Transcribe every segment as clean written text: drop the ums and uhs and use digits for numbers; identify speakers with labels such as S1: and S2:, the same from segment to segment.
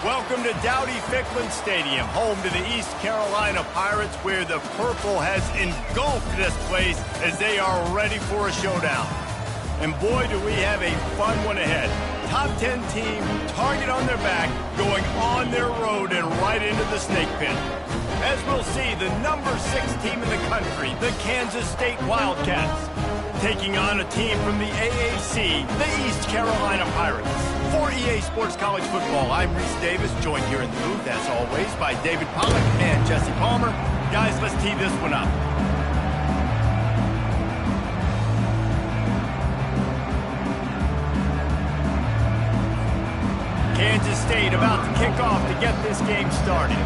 S1: Welcome to Dowdy-Ficklen Stadium, home to the East Carolina Pirates, where the purple has engulfed this place as they are ready for a showdown. And boy, do we have a fun one ahead. Top 10 team, target on their back, going on their road and right into the snake pit. As we'll see, the number 6 team in the country, the Kansas State Wildcats, taking on a team from the AAC, the East Carolina Pirates. For EA Sports College Football, I'm Reese Davis, joined here in the booth, as always, by David Pollack and Jesse Palmer. Guys, let's tee this one up. Kansas State about to kick off to get this game started.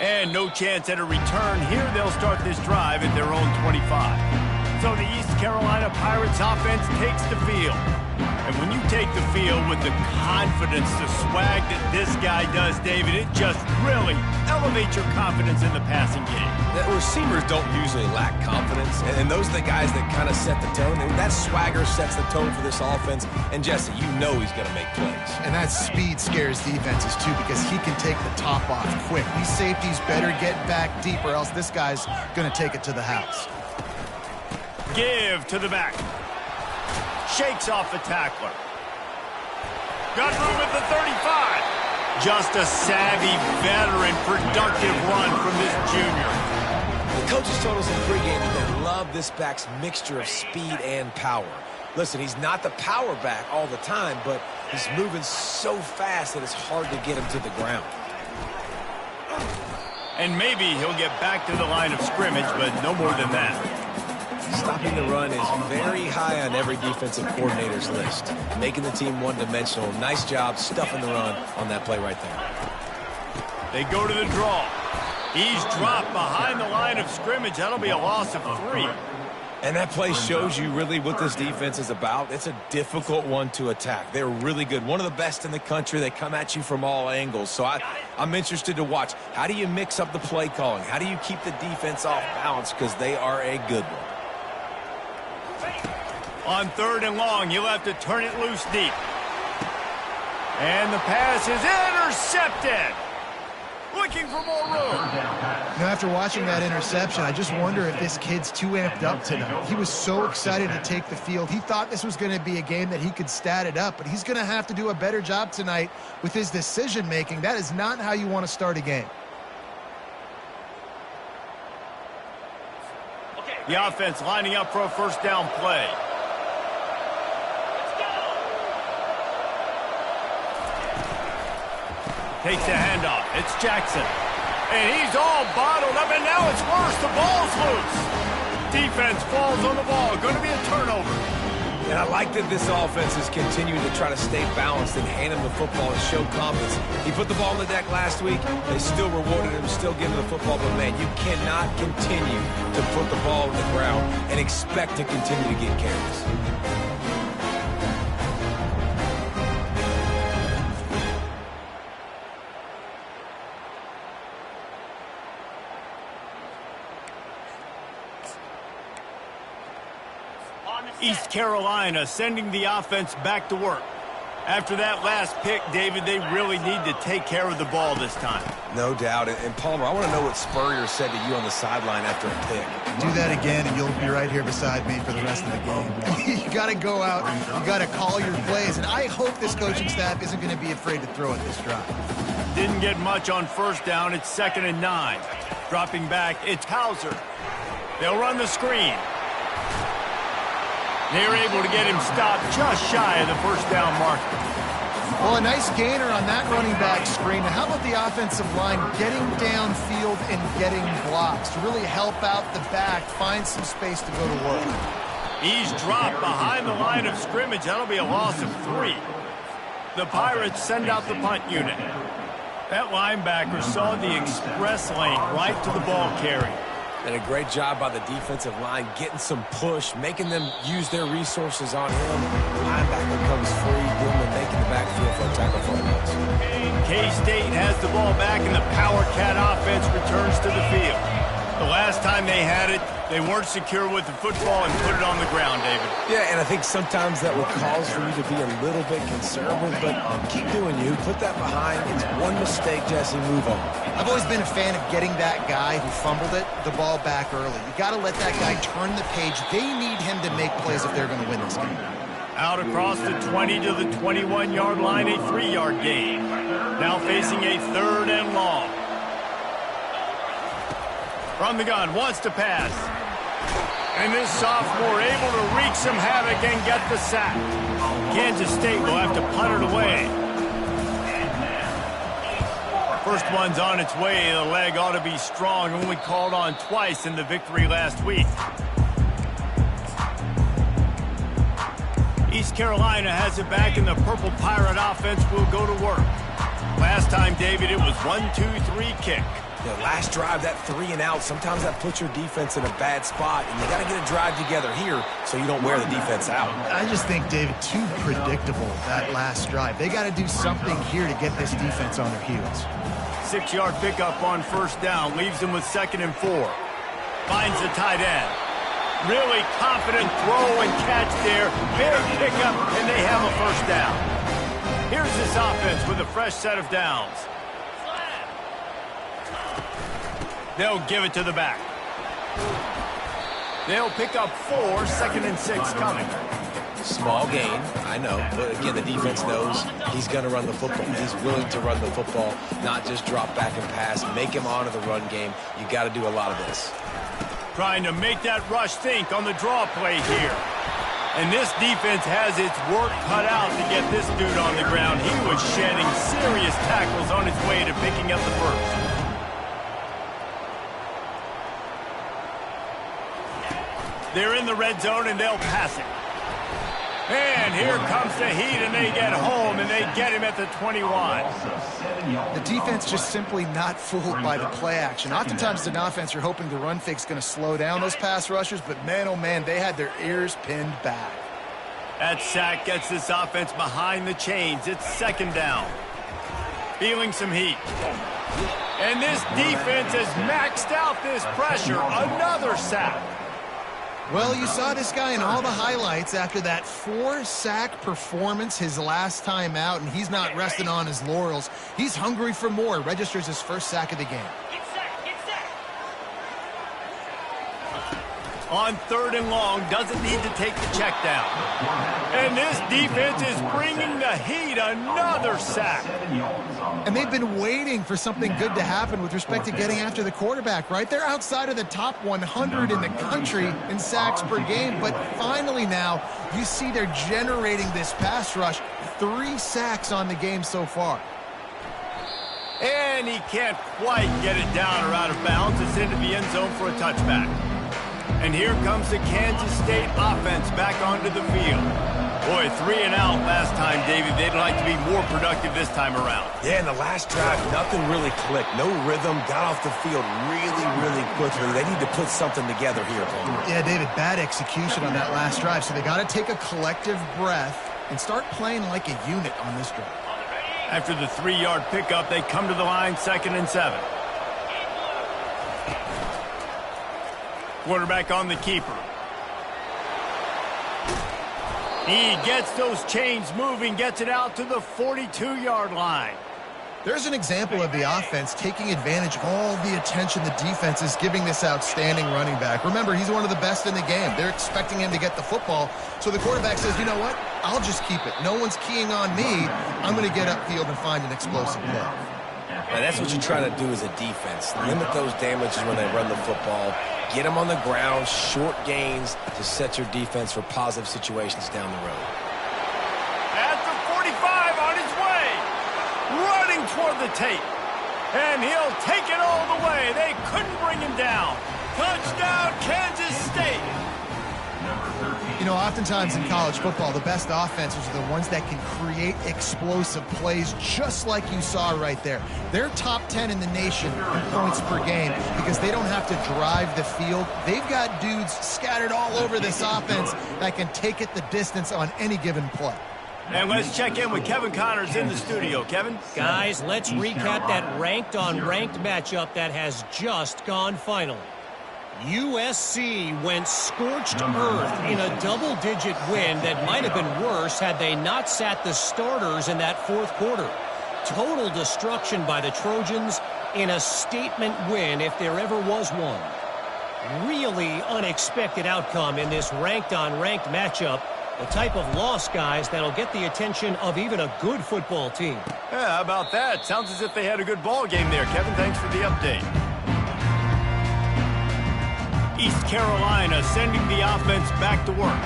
S1: And no chance at a return here. They'll start this drive at their own 25. So the East Carolina Pirates offense takes the field. And when you take the field with the confidence, the swag that this guy does, David, it just really elevates your confidence in the passing game.
S2: The receivers don't usually lack confidence, and those are the guys that kind of set the tone. And that swagger sets the tone for this offense. And Jesse, you know he's going to make plays.
S3: And that speed scares defenses too, because he can take the top off quick. These safeties better get back deep, or else this guy's going to take it to the house.
S1: Give to the back. Shakes off the tackler. Got room at the 35. Just a savvy, veteran, productive run from this junior.
S2: The coaches told us in pregame that they love this back's mixture of speed and power. Listen, he's not the power back all the time, but he's moving so fast that it's hard to get him to the ground.
S1: And maybe he'll get back to the line of scrimmage, but no more than that.
S2: Stopping the run is very high on every defensive coordinator's list. Making the team one-dimensional. Nice job stuffing the run on that play right there.
S1: They go to the draw. He's dropped behind the line of scrimmage. That'll be a loss of 3.
S2: And that play shows you really what this defense is about. It's a difficult one to attack. They're really good. One of the best in the country. They come at you from all angles. So I'm interested to watch. How do you mix up the play calling? How do you keep the defense off balance? Because they are a good one.
S1: On 3rd and long, he'll have to turn it loose deep. And the pass is intercepted. Looking for more room.
S3: Now, after watching that interception, I just wonder if this kid's too amped up tonight. He was so excited to take the field. He thought this was going to be a game that he could stat it up, but he's going to have to do a better job tonight with his decision-making. That is not how you want to start a game.
S1: The offense lining up for a first down play. Takes the handoff. It's Jackson. And he's all bottled up, and now it's worse. The ball's loose. Defense falls on the ball. Going to be a turnover.
S2: And I like that this offense is continuing to try to stay balanced and hand him the football and show confidence. He put the ball on the deck last week. They still rewarded him, still giving him the football. But, man, you cannot continue to put the ball on the ground and expect to continue to get carries.
S1: East Carolina sending the offense back to work. After that last pick, David, they really need to take care of the ball this time.
S2: No doubt. And Palmer, I want to know what Spurrier said to you on the sideline after a pick.
S3: Do that again, and you'll be right here beside me for the rest of the game. You got to go out. You got to call your plays. And I hope this coaching staff isn't going to be afraid to throw at this drive.
S1: Didn't get much on first down. It's 2nd and 9. Dropping back, it's Hauser. They'll run the screen. They're able to get him stopped just shy of the first down marker.
S3: Well, a nice gainer on that running back screen. Now, how about the offensive line getting downfield and getting blocks to really help out the back, find some space to go to work?
S1: He's dropped behind the line of scrimmage. That'll be a loss of 3. The Pirates send out the punt unit. That linebacker saw the express lane right to the ball carrier.
S2: And a great job by the defensive line, getting some push, making them use their resources on him. Linebacker comes free, giving him making the backfield for a tackle for a loss.
S1: K-State has the ball back, and the Power Cat offense returns to the field. The Last time they had it, they weren't secure with the football and put it on the ground, David.
S2: Yeah, and I think sometimes that would cause for you to be a little bit conservative, but keep doing you. Put that behind. It's one mistake, Jesse. Move on.
S3: I've always been a fan of getting that guy who fumbled it, the ball back early. You got to let that guy turn the page. They need him to make plays if they're going to win this game.
S1: Out across the 20 to the 21-yard line, a 3-yard gain. Now facing a 3rd and long. From the gun, wants to pass. And this sophomore able to wreak some havoc and get the sack. Kansas State will have to punt it away. First one's on its way. The leg ought to be strong. Only called on twice in the victory last week. East Carolina has it back, and the Purple Pirate offense will go to work. Last time, David, it was 1-2-3 kick.
S2: Yeah, last drive, that 3 and out, sometimes that puts your defense in a bad spot, and you got to get a drive together here so you don't wear the defense out.
S3: I just think, David, too predictable, that last drive. They got to do something here to get this defense on their heels.
S1: 6-yard pickup on first down, leaves them with 2nd and 4. Finds the tight end. Really confident throw and catch there. Big pickup, and they have a first down. Here's this offense with a fresh set of downs. They'll give it to the back. They'll pick up 4, 2nd and 6 coming.
S2: Small gain, I know, but again, the defense knows he's going to run the football. He's willing to run the football, not just drop back and pass, make him honor the run game. You got to do a lot of this.
S1: Trying to make that rush think on the draw play here. And this defense has its work cut out to get this dude on the ground. He was shedding serious tackles on his way to picking up the first. They're in the red zone, and they'll pass it. And here comes the heat, and they get home, and they get him at the 21.
S3: The defense just simply not fooled by the play action. Oftentimes, in offense, you're hoping the run fake's going to slow down those pass rushers, but man, oh man, they had their ears pinned back.
S1: That sack gets this offense behind the chains. It's 2nd down. Feeling some heat. And this defense has maxed out this pressure. Another sack.
S3: Well, you saw this guy in all the highlights after that 4-sack performance his last time out, and he's not resting on his laurels. He's hungry for more. Registers his first sack of the game.
S1: On 3rd and long, doesn't need to take the check down. And this defense is bringing the heat. Another sack.
S3: And they've been waiting for something good to happen with respect to getting after the quarterback, right? They're outside of the top 100 in the country in sacks per game, but finally now you see they're generating this pass rush. 3 sacks on the game so far.
S1: And he can't quite get it down or out of bounds. It's into the end zone for a touchback. And here comes the Kansas State offense back onto the field. Boy, 3 and out last time, David. They'd like to be more productive this time around.
S2: Yeah, in the last drive, nothing really clicked. No rhythm, got off the field really quickly. They need to put something together here.
S3: Yeah, David, bad execution on that last drive. So they got to take a collective breath and start playing like a unit on this drive.
S1: After the 3-yard pickup, they come to the line, 2nd and 7. Quarterback on the keeper. He gets those chains moving, gets it out to the 42-yard line.
S3: There's an example of the offense taking advantage of all the attention the defense is giving this outstanding running back. Remember, he's one of the best in the game. They're expecting him to get the football. So the quarterback says, you know what? I'll just keep it. No one's keying on me. I'm going to get upfield and find an explosive play.
S2: And that's what you try to do as a defense. Limit those damages when they run the football. Get them on the ground, short gains to set your defense for positive situations down the road.
S1: At the 45 on his way. Running toward the tape. And he'll take it all the way. They couldn't bring him down. Touchdown, Kansas State.
S3: You know, oftentimes in college football, the best offenses are the ones that can create explosive plays, just like you saw right there. They're top 10 in the nation in points per game because they don't have to drive the field. They've got dudes scattered all over this offense that can take it the distance on any given play.
S1: And let's check in with Kevin Connors in the studio. Kevin?
S4: Guys, let's recap that ranked-on-ranked matchup that has just gone final. USC went scorched earth in a double-digit win that might have been worse had they not sat the starters in that fourth quarter. Total destruction by the Trojans in a statement win if there ever was one. Really unexpected outcome in this ranked-on-ranked matchup. The type of loss, guys, that'll get the attention of even a good football team.
S1: Yeah, how about that? Sounds as if they had a good ball game there, Kevin. Thanks for the update. East Carolina sending the offense back to work.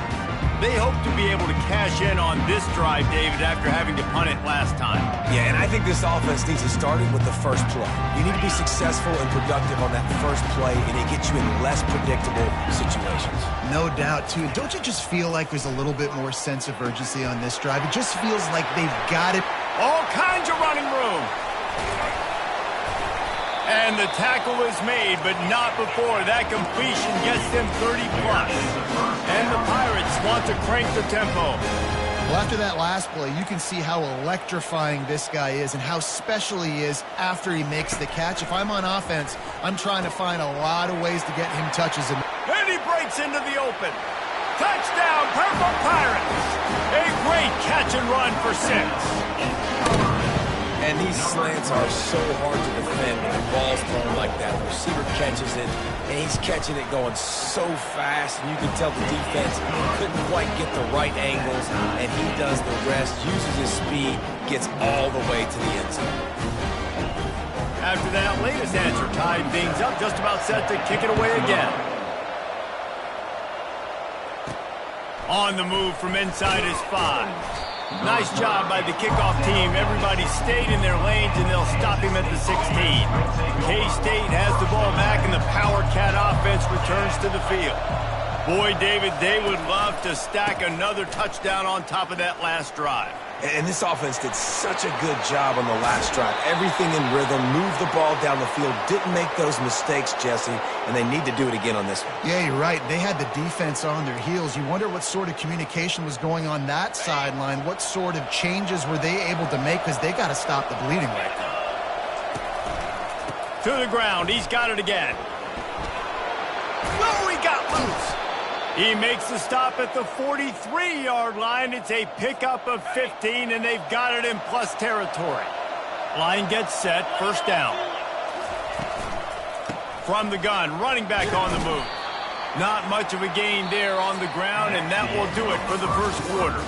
S1: They hope to be able to cash in on this drive, David, after having to punt it last time.
S2: Yeah, and I think this offense needs to start it with the first play. You need to be successful and productive on that first play, and it gets you in less predictable situations.
S3: No doubt, too. Don't you just feel like there's a little bit more sense of urgency on this drive? It just feels like they've got it.
S1: All kinds of running room. And the tackle is made, but not before that completion gets them 30-plus. And the Pirates want to crank the tempo.
S3: Well, after that last play, you can see how electrifying this guy is and how special he is after he makes the catch. If I'm on offense, I'm trying to find a lot of ways to get him touches.
S1: And he breaks into the open. Touchdown, Purple Pirates. A great catch and run for 6.
S2: And these slants are so hard to defend when the ball's thrown like that. The receiver catches it, and he's catching it going so fast, and you can tell the defense couldn't quite get the right angles, and he does the rest, uses his speed, gets all the way to the end zone.
S1: After that latest answer tied things up, just about set to kick it away again. On the move from inside his 5. Nice job by the kickoff team. Everybody stayed in their lanes, and they'll stop him at the 16. K-State has the ball back, and the Power Cat offense returns to the field. Boy, David, they would love to stack another touchdown on top of that last drive.
S2: And this offense did such a good job on the last drive. Everything in rhythm, moved the ball down the field, didn't make those mistakes, Jesse, and they need to do it again on this one.
S3: Yeah, you're right. They had the defense on their heels. You wonder what sort of communication was going on that sideline. What sort of changes were they able to make, because they got to stop the bleeding right now.
S1: To the ground. He's got it again. Oh, he got loose. He makes the stop at the 43-yard line. It's a pickup of 15, and they've got it in plus territory. Line gets set, first down. From the gun, running back on the move. Not much of a gain there on the ground, and that will do it for the first quarter.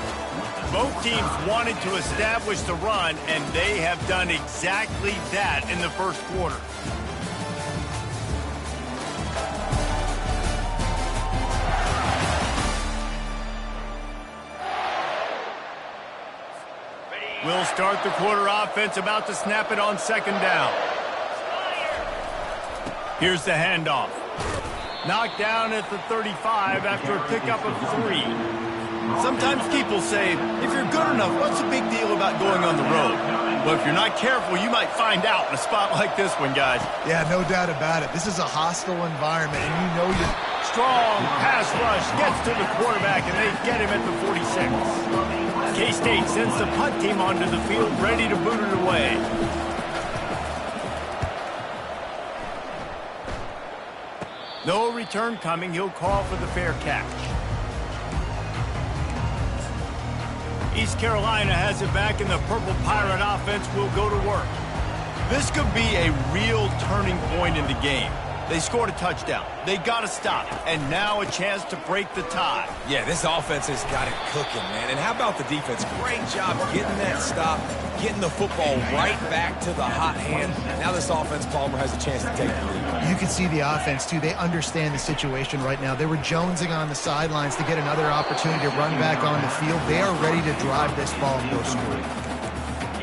S1: Both teams wanted to establish the run, and they have done exactly that in the first quarter. We'll start the quarter offense, about to snap it on second down. Here's the handoff. Knocked down at the 35 after a pickup of 3. Sometimes people say, if you're good enough, what's the big deal about going on the road? Well, if you're not careful, you might find out in a spot like this one, guys.
S3: Yeah, no doubt about it. This is a hostile environment, and you know you're...
S1: Strong pass rush gets to the quarterback, and they get him at the 46. K-State sends the punt team onto the field, ready to boot it away. No return coming. He'll call for the fair catch. East Carolina has it back, and the Purple Pirate offense will go to work. This could be a real turning point in the game. They scored a touchdown. They got to stop. And now a chance to break the tie.
S2: Yeah, this offense has got it cooking, man. And how about the defense? Great job getting that stop, getting the football right back to the hot hand. Now this offense, Palmer, has a chance to take the lead.
S3: You can see the offense, too. They understand the situation right now. They were jonesing on the sidelines to get another opportunity to run back on the field. They are ready to drive this ball and go score.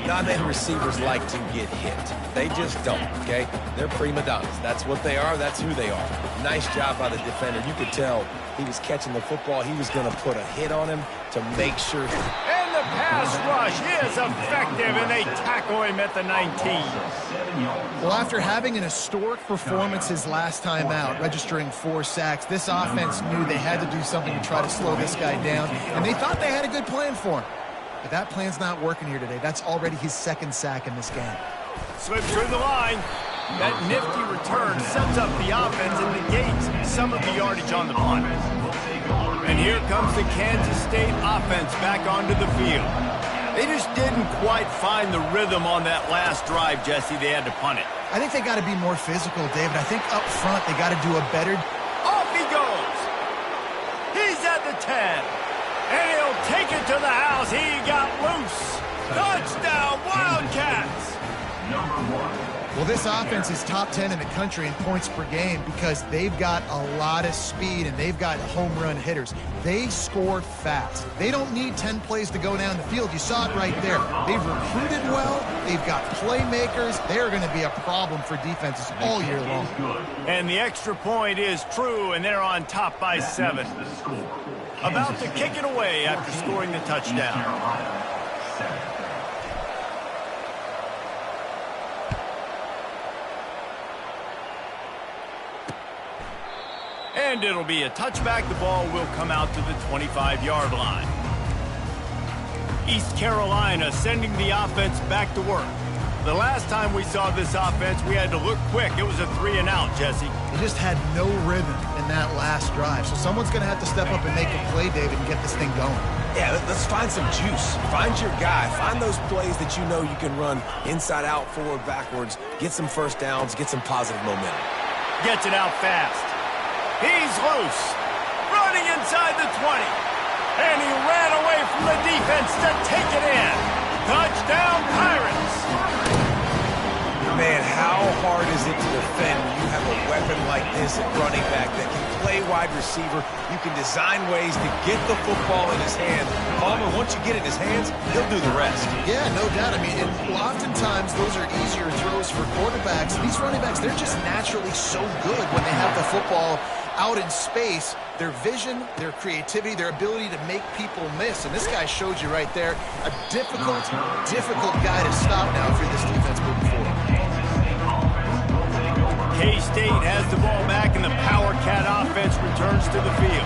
S2: Not many receivers like to get hit. They just don't, okay? They're prima donnas. That's what they are. That's who they are. Nice job by the defender. You could tell he was catching the football. He was going to put a hit on him to make sure.
S1: And the pass rush is effective, and they tackle him at the 19.
S3: Well, after having an historic performance his last time out, registering 4 sacks, this offense knew they had to do something to try to slow this guy down, and they thought they had a good plan for him. But that plan's not working here today. That's already his 2nd sack in this game.
S1: Slips through the line. That nifty return sets up the offense and negates some of the yardage on the punt. And here comes the Kansas State offense back onto the field. They just didn't quite find the rhythm on that last drive, Jesse. They had to punt it.
S3: I think they got to be more physical, David. I think up front they got to do a better...
S1: Off he goes. He's at the 10. And he'll take it to the house. He got loose. Touchdown, Wildcats.
S3: Well, this offense is top 10 in the country in points per game because they've got a lot of speed and they've got home run hitters. They score fast. They don't need 10 plays to go down the field. You saw it right there. They've recruited well. They've got playmakers. They're going to be a problem for defenses all year long.
S1: And the extra point is true, and they're on top by 7. About to kick it away after scoring the touchdown. And it'll be a touchback. The ball will come out to the 25-yard line. East Carolina sending the offense back to work. The last time we saw this offense, we had to look quick. It was a 3-and-out, Jesse.
S3: They just had no rhythm in that last drive. So someone's going to have to step up and make a play, David, and get this thing going.
S2: Yeah, let's find some juice. Find your guy. Find those plays that you know you can run inside out, forward, backwards. Get some first downs. Get some positive momentum.
S1: Gets it out fast. He's loose. Running inside the 20. And he ran away from the defense to take it in. Touchdown, Pirates.
S2: Man, how hard is it to defend when you have a weapon like this at running back that can play wide receiver? You can design ways to get the football in his hands. Palmer, once you get it in his hands, he'll do the rest.
S3: Yeah, no doubt. I mean, oftentimes those are easier throws for quarterbacks. These running backs, they're just naturally so good when they have the football out in space. Their vision, their creativity, their ability to make people miss. And this guy showed you right there, a difficult guy to stop now if you're this defense moving forward.
S1: K-State has the ball back, and the Power Cat offense returns to the field.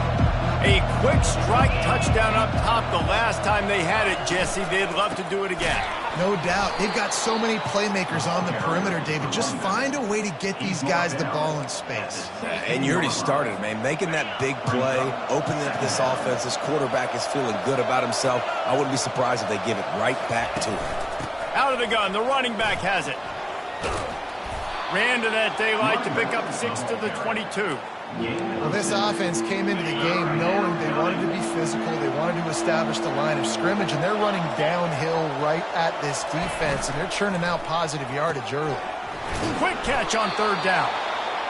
S1: A quick strike touchdown up top the last time they had it, Jesse. They'd love to do it again.
S3: No doubt. They've got so many playmakers on the perimeter, David. Just find a way to get these guys the ball in space.
S2: And you already started, man. Making that big play, opening up this offense. This quarterback is feeling good about himself. I wouldn't be surprised if they give it right back to him.
S1: Out of the gun, the running back has it. Ran to that daylight to pick up 6 to the 22.
S3: Well, this offense came into the game knowing they wanted to be physical. They wanted to establish the line of scrimmage, and they're running downhill right at this defense, and they're churning out positive yardage early.
S1: Quick catch on 3rd down.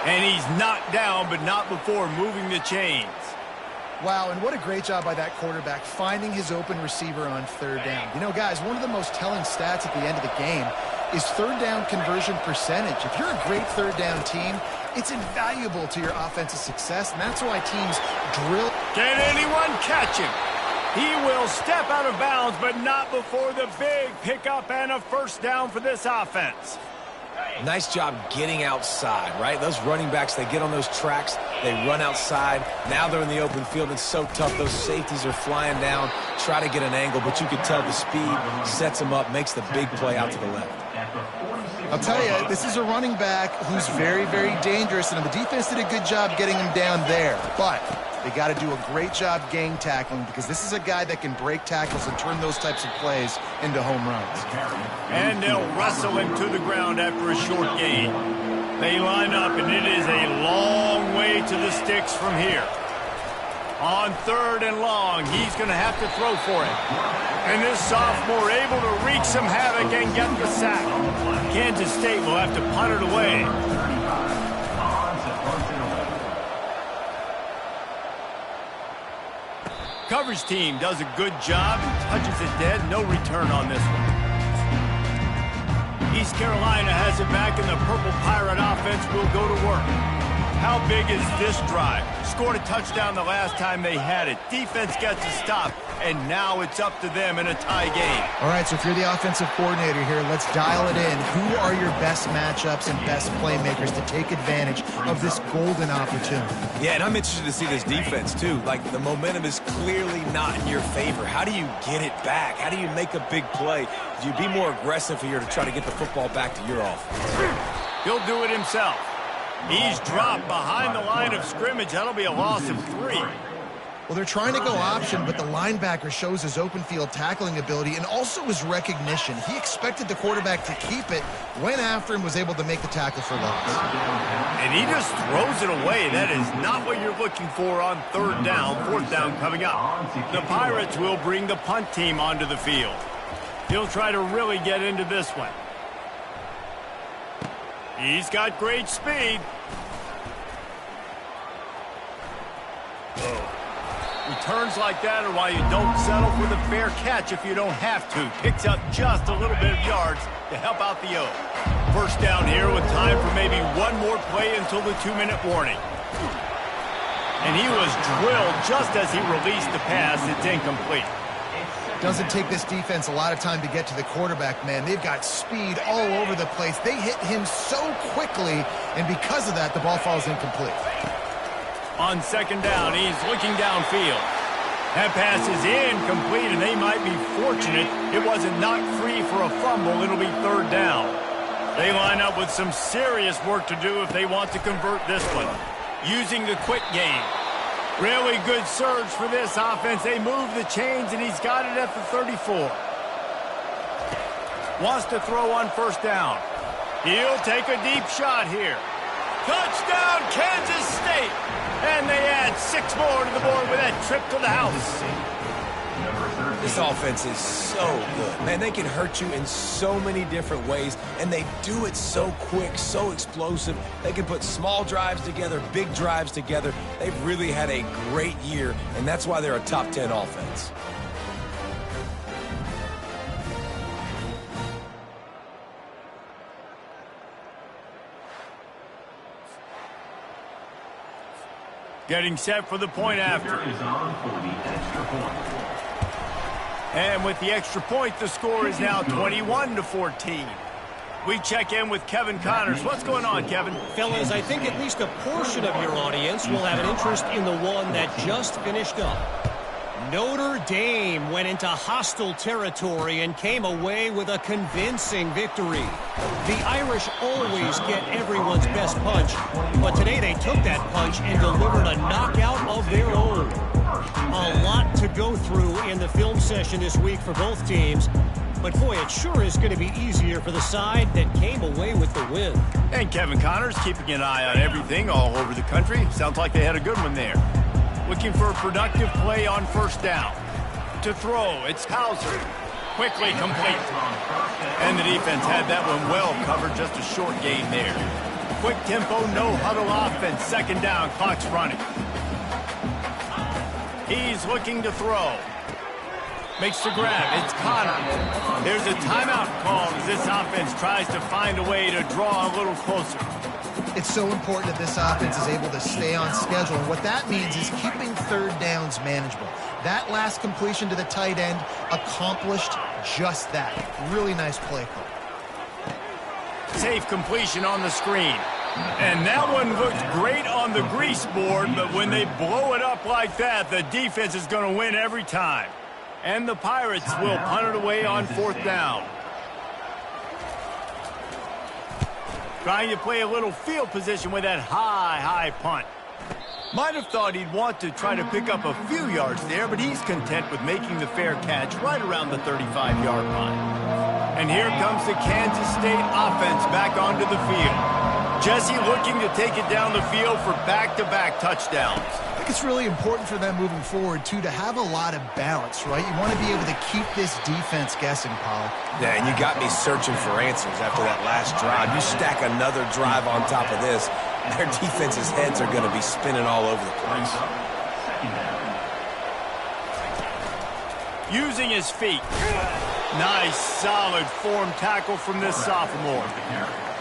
S1: And he's knocked down, but not before moving the chains.
S3: Wow, and what a great job by that quarterback finding his open receiver on 3rd down. You know, guys, one of the most telling stats at the end of the game is 3rd down conversion percentage. If you're a great 3rd down team, it's invaluable to your offensive success, and that's why teams drill.
S1: Can anyone catch him? He will step out of bounds, but not before the big pickup and a 1st down for this offense.
S2: Nice job getting outside, right? Those running backs, they get on those tracks, they run outside. Now they're in the open field. It's so tough. Those safeties are flying down, try to get an angle, but you can tell the speed sets them up, makes the big play out to the left.
S3: I'll tell you, this is a running back who's very, very dangerous, and the defense did a good job getting him down there. But they got to do a great job gang tackling because this is a guy that can break tackles and turn those types of plays into home runs.
S1: And they'll wrestle him to the ground after a short gain. They line up, and it is a long way to the sticks from here. On 3rd and long, he's going to have to throw for it. And this sophomore able to wreak some havoc and get the sack. Kansas State will have to punt it away. Coverage team does a good job, touches it dead, no return on this one. East Carolina has it back, and the Purple Pirate offense will go to work. How big is this drive? Scored a touchdown the last time they had it. Defense gets a stop, and now it's up to them in a tie game.
S3: All right, so if you're the offensive coordinator here, let's dial it in. Who are your best matchups and best playmakers to take advantage of this golden opportunity?
S2: Yeah, and I'm interested to see this defense, too. Like, the momentum is clearly not in your favor. How do you get it back? How do you make a big play? Do you be more aggressive here to try to get the football back to your offense?
S1: He'll do it himself. He's dropped behind the line of scrimmage. That'll be a loss of 3.
S3: Well, they're trying to go option, but the linebacker shows his open field tackling ability and also his recognition. He expected the quarterback to keep it, went after him, was able to make the tackle for loss.
S1: And he just throws it away. That is not what you're looking for on 3rd down. 4th down coming up. The Pirates will bring the punt team onto the field. He'll try to really get into this one. He's got great speed. Returns like that are why you don't settle for the fair catch if you don't have to. Picks up just a little bit of yards to help out the O. 1st down here with time for maybe one more play until the 2-minute warning. And he was drilled just as he released the pass. It's incomplete.
S3: Doesn't take this defense a lot of time to get to the quarterback, man. They've got speed all over the place. They hit him so quickly, and because of that, the ball falls incomplete.
S1: On 2nd down, he's looking downfield. That pass is incomplete, and they might be fortunate it wasn't knocked free for a fumble. It'll be 3rd down. They line up with some serious work to do if they want to convert this one. Using the quick game. Really good surge for this offense. They move the chains, and he's got it at the 34. Wants to throw on 1st down. He'll take a deep shot here. Touchdown, Kansas State! And they add 6 more to the board with that trip to the house.
S2: This offense is so good. Man, they can hurt you in so many different ways, and they do it so quick, so explosive. They can put small drives together, big drives together. They've really had a great year, and that's why they're a top 10 offense.
S1: Getting set for the point after. And with the extra point, the score is now 21-14. We check in with Kevin Connors. What's going on, Kevin?
S4: Fellas, I think at least a portion of your audience will have an interest in the one that just finished up. Notre Dame went into hostile territory and came away with a convincing victory. The Irish always get everyone's best punch, but today they took that punch and delivered a knockout of their own. A lot to go through in the film session this week for both teams, but boy, it sure is going to be easier for the side that came away with the win.
S1: And Kevin Connors keeping an eye on everything all over the country. Sounds like they had a good one there. Looking for a productive play on 1st down. To throw, it's Hauser. Quickly complete. And the defense had that one well covered, just a short gain there. Quick tempo, no huddle offense. 2nd down, clock's running. He's looking to throw. Makes the grab, it's Connors. There's a timeout called as this offense tries to find a way to draw a little closer.
S3: It's so important that this offense is able to stay on schedule. And what that means is keeping 3rd downs manageable. That last completion to the tight end accomplished just that. Really nice play call.
S1: Safe completion on the screen. And that one looked great on the grease board, but when they blow it up like that, the defense is going to win every time. And the Pirates will punt it away on 4th down. Trying to play a little field position with that high punt. Might have thought he'd want to try to pick up a few yards there, but he's content with making the fair catch right around the 35-yard line. And here comes the Kansas State offense back onto the field. Jesse looking to take it down the field for back-to-back touchdowns.
S3: I think it's really important for them moving forward, too, to have a lot of balance, right? You want to be able to keep this defense guessing, Pollock.
S2: Yeah, and you got me searching for answers after that last drive. You stack another drive on top of this, their defense's heads are going to be spinning all over the place.
S1: Using his feet. Nice, solid form tackle from this sophomore.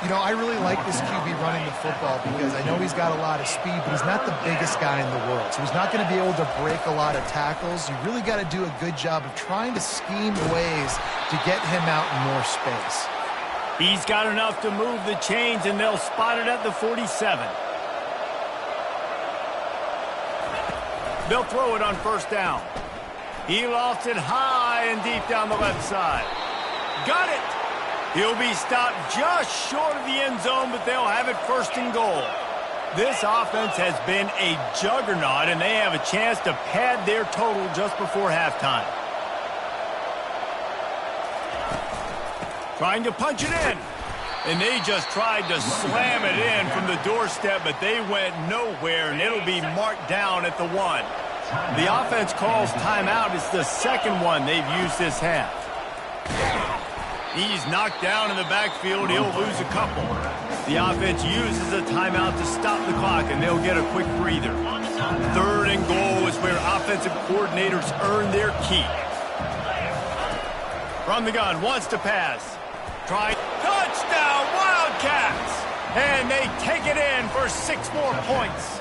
S3: You know, I really like this QB running the football because I know he's got a lot of speed, but he's not the biggest guy in the world. So he's not going to be able to break a lot of tackles. You really got to do a good job of trying to scheme ways to get him out in more space.
S1: He's got enough to move the chains, and they'll spot it at the 47. They'll throw it on 1st down. He lofts it high and deep down the left side. Got it! He'll be stopped just short of the end zone, but they'll have it 1st and goal. This offense has been a juggernaut, and they have a chance to pad their total just before halftime. Trying to punch it in. And they just tried to slam it in from the doorstep, but they went nowhere, and it'll be marked down at the 1. The offense calls timeout. It's the second one they've used this half. He's knocked down in the backfield. He'll lose a couple. The offense uses a timeout to stop the clock, and they'll get a quick breather. 3rd and goal is where offensive coordinators earn their keep. From the gun, wants to pass. Try. Touchdown, Wildcats! And they take it in for 6 more points.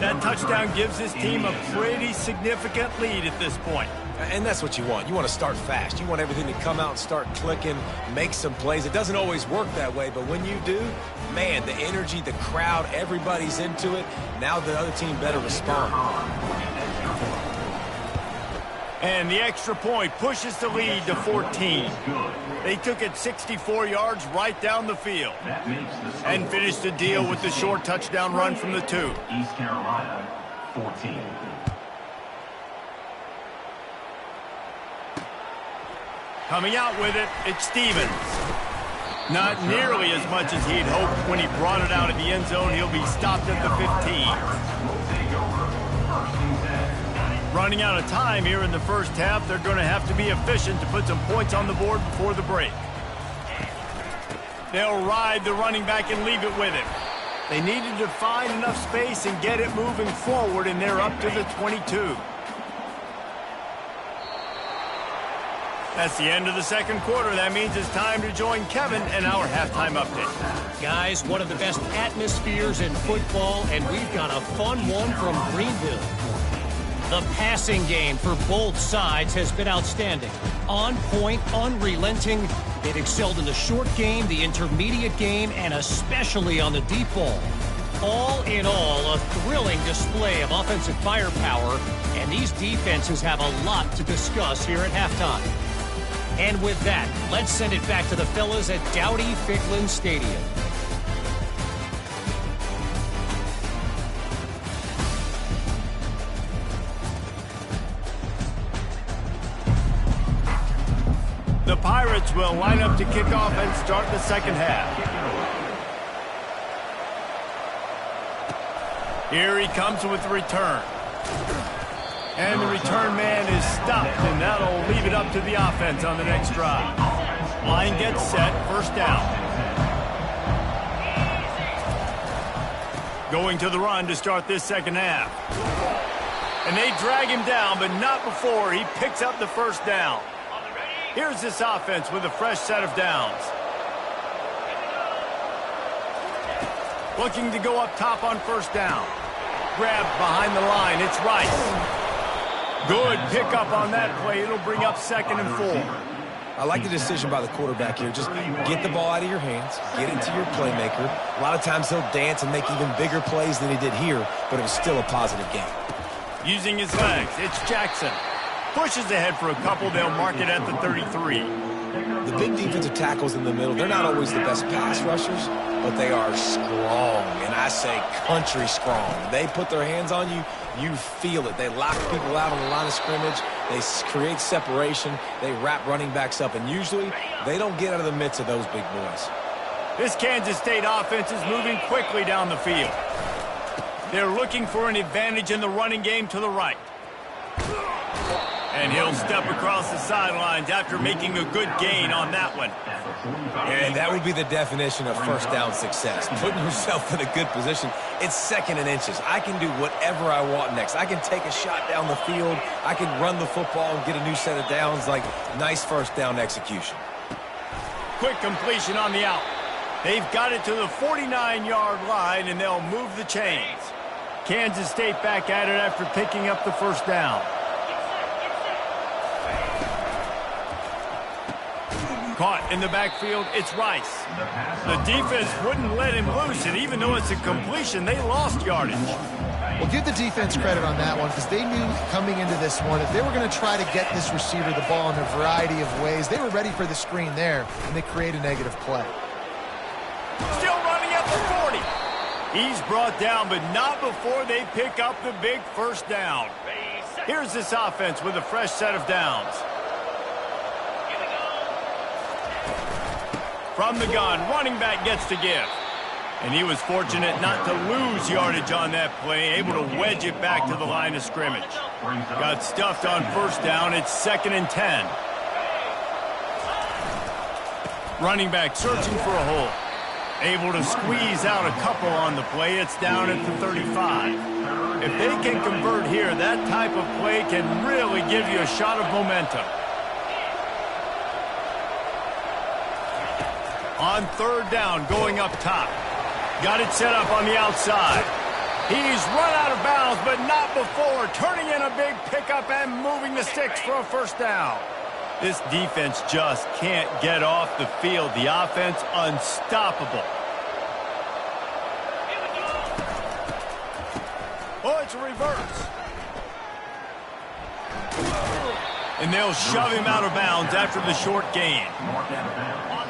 S1: That touchdown gives this team a pretty significant lead at this point.
S2: And that's what you want. You want to start fast. You want everything to come out and start clicking, make some plays. It doesn't always work that way, but when you do, man, the energy, the crowd, everybody's into it. Now the other team better respond.
S1: And the extra point pushes the lead to 14. They took it 64 yards right down the field. And finished the deal with the short touchdown run from the 2.
S5: East Carolina, 14.
S1: Coming out with it, it's Stevens. Not nearly as much as he'd hoped when he brought it out of the end zone. He'll be stopped at the 15. Running out of time here in the first half. They're going to have to be efficient to put some points on the board before the break. They'll ride the running back and leave it with him. They needed to find enough space and get it moving forward, and they're up to the 22. That's the end of the second quarter. That means it's time to join Kevin and our halftime update.
S4: Guys, one of the best atmospheres in football, and we've got a fun one from Greenville. The passing game for both sides has been outstanding. On point, unrelenting. They've excelled in the short game, the intermediate game, and especially on the deep ball. All in all, a thrilling display of offensive firepower, and these defenses have a lot to discuss here at halftime. And with that, let's send it back to the fellas at Dowdy-Ficklin Stadium.
S1: The Pirates will line up to kick off and start the second half. Here he comes with the return. And the return man is stopped, and that'll leave it up to the offense on the next drive. Line gets set, first down. Going to the run to start this second half. And they drag him down, but not before he picks up the first down. Here's this offense with a fresh set of downs. Looking to go up top on first down. Grabbed behind the line, it's Rice. Good pickup on that play. It'll bring up 2nd and 4.
S2: I like the decision by the quarterback here. Just get the ball out of your hands, get it to your playmaker. A lot of times he'll dance and make even bigger plays than he did here, but it was still a positive game.
S1: Using his legs, it's Jackson. Pushes ahead for a couple. They'll mark it at the 33.
S2: The big defensive tackles in the middle, they're not always the best pass rushers, but they are strong, and I say country strong. They put their hands on you, you feel it. They lock people out on the line of scrimmage. They create separation. They wrap running backs up, and usually they don't get out of the midst of those big boys.
S1: This Kansas State offense is moving quickly down the field. They're looking for an advantage in the running game to the right. And he'll step across the sidelines after making a good gain on that one.
S2: And that would be the definition of first down success. Putting yourself in a good position. It's 2nd and inches. I can do whatever I want next. I can take a shot down the field. I can run the football and get a new set of downs. Like, nice first down execution.
S1: Quick completion on the out. They've got it to the 49-yard line, and they'll move the chains. Kansas State back at it after picking up the first down. Caught in the backfield, it's Rice. The defense wouldn't let him loose, and even though it's a completion, they lost yardage.
S3: Well, give the defense credit on that one, because they knew coming into this one that they were going to try to get this receiver the ball in a variety of ways. They were ready for the screen there, and they create a negative play.
S1: Still running at the 40. He's brought down, but not before they pick up the big first down. Here's this offense with a fresh set of downs. From the gun, running back gets to give. And he was fortunate not to lose yardage on that play, able to wedge it back to the line of scrimmage. Got stuffed on first down. It's 2nd and 10. Running back searching for a hole. Able to squeeze out a couple on the play. It's down at the 35. If they can convert here, that type of play can really give you a shot of momentum. On 3rd down, going up top. Got it set up on the outside. He's run out of bounds, but not before. Turning in a big pickup and moving the sticks for a first down. This defense just can't get off the field. The offense unstoppable. Oh, it's a reverse. And they'll shove him out of bounds after the short gain.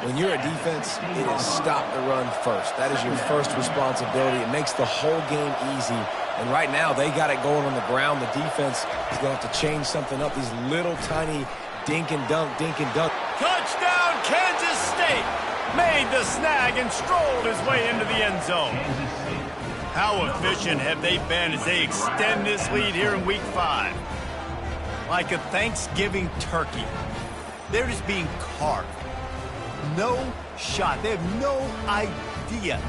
S2: When you're a defense, it is stop the run first. That is your first responsibility. It makes the whole game easy. And right now, they got it going on the ground. The defense is going to have to change something up. These little tiny dink and dunk.
S1: Touchdown, Kansas State. Made the snag and strolled his way into the end zone. How efficient have they been as they extend this lead here in Week 5? Like a Thanksgiving turkey. They're just being carved. No shot. They have no idea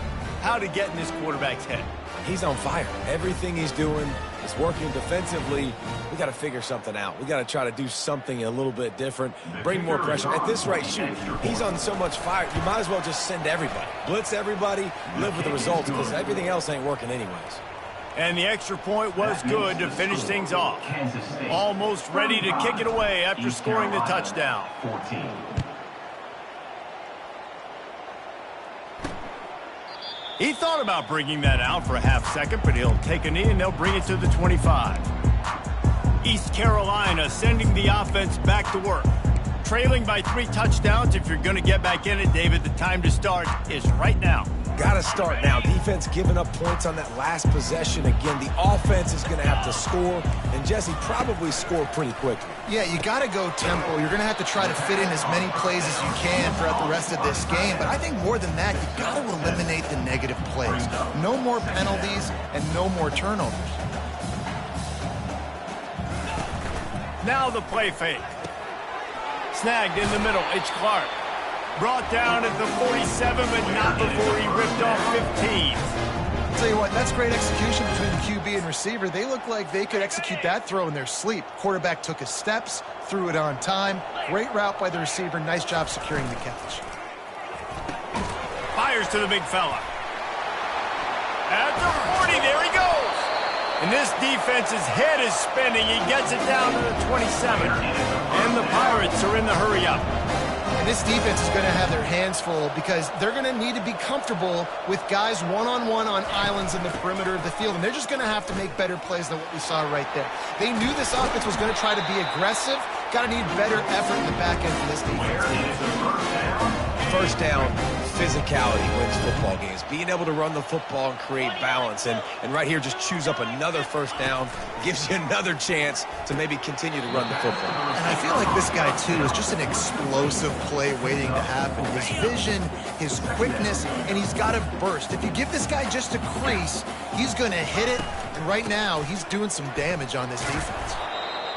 S1: how to get in this quarterback's head.
S2: He's on fire. Everything he's doing is working defensively. We got to figure something out. We got to try to do something a little bit different. Bring more pressure. At this rate, shoot, he's on so much fire. You might as well just send everybody. Blitz everybody. Live with the results because everything else ain't working anyways.
S1: And the extra point was good to finish things off. Almost ready to kick it away after scoring the touchdown.
S5: 14.
S1: He thought about bringing that out for a half second, but he'll take a knee and they'll bring it to the 25. East Carolina sending the offense back to work. Trailing by 3 touchdowns. If you're going to get back in it, David, the time to start is right now.
S2: Got to start now. Defense giving up points on that last possession. Again, the offense is going to have to score, and Jesse probably score pretty quickly.
S3: Yeah, you got to go tempo. You're going to have to try to fit in as many plays as you can throughout the rest of this game. But I think more than that, you've got to eliminate the negative plays. No more penalties and no more turnovers.
S1: Now the play fake. Snagged in the middle. It's Clark. Brought down at the 47, but not before he ripped off 15.
S3: I'll tell you what, that's great execution between the QB and receiver. They look like they could execute that throw in their sleep. Quarterback took his steps, threw it on time. Great route by the receiver. Nice job securing the catch.
S1: Fires to the big fella. At the 40, there he goes. And this defense's head is spinning. He gets it down to the 27. And the Pirates are in the hurry-up.
S3: And this defense is going to have their hands full because they're going to need to be comfortable with guys one-on-one on islands in the perimeter of the field. And they're just going to have to make better plays than what we saw right there. They knew this offense was going to try to be aggressive. Got to need better effort in the back end for this defense.
S2: First down, physicality wins football games. Being able to run the football and create balance. And right here, just choose up another first down. Gives you another chance to maybe continue to run the football.
S3: And I feel like this guy, too, is just an explosive play waiting to happen. His vision, his quickness, and he's got to burst. If you give this guy just a crease, he's going to hit it. And right now, he's doing some damage on this defense.